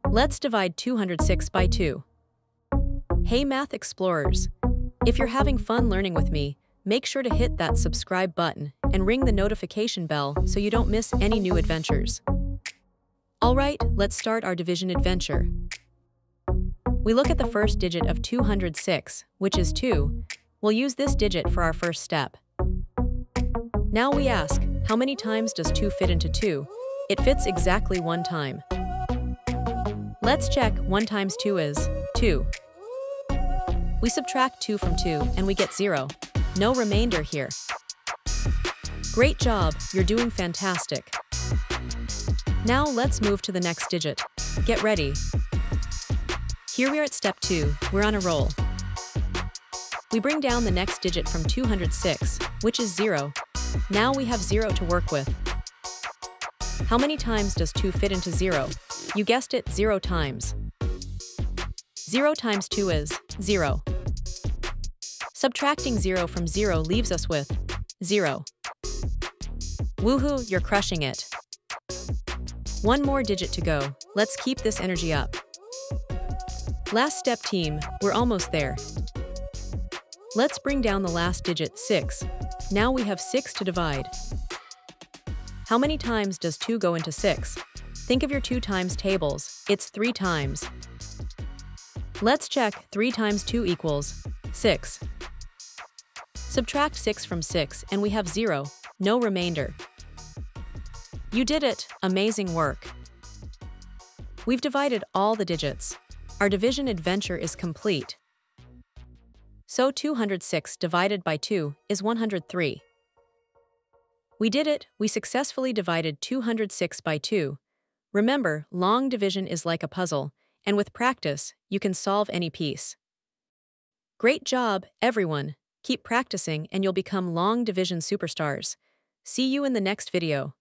Let's divide 206 by 2. Hey Math Explorers! If you're having fun learning with me, make sure to hit that subscribe button and ring the notification bell so you don't miss any new adventures. Alright, let's start our division adventure. We look at the first digit of 206, which is 2. We'll use this digit for our first step. Now we ask, how many times does 2 fit into 2? It fits exactly 1 time. Let's check. 1 times 2 is 2. We subtract 2 from 2 and we get 0. No remainder here. Great job, you're doing fantastic. Now let's move to the next digit. Get ready. Here we are at step 2, we're on a roll. We bring down the next digit from 206, which is 0. Now we have 0 to work with. How many times does 2 fit into 0? You guessed it, 0 times. 0 times 2 is 0. Subtracting 0 from 0 leaves us with 0. Woohoo, you're crushing it. One more digit to go. Let's keep this energy up. Last step, team, we're almost there. Let's bring down the last digit, 6. Now we have 6 to divide. How many times does 2 go into 6? Think of your 2 times tables. It's 3 times. Let's check. 3 times 2 equals 6. Subtract 6 from 6 and we have 0. No remainder. You did it! Amazing work. We've divided all the digits. Our division adventure is complete. So 206 divided by 2 is 103. We did it! We successfully divided 206 by 2. Remember, long division is like a puzzle, and with practice, you can solve any piece. Great job, everyone! Keep practicing and you'll become long division superstars. See you in the next video.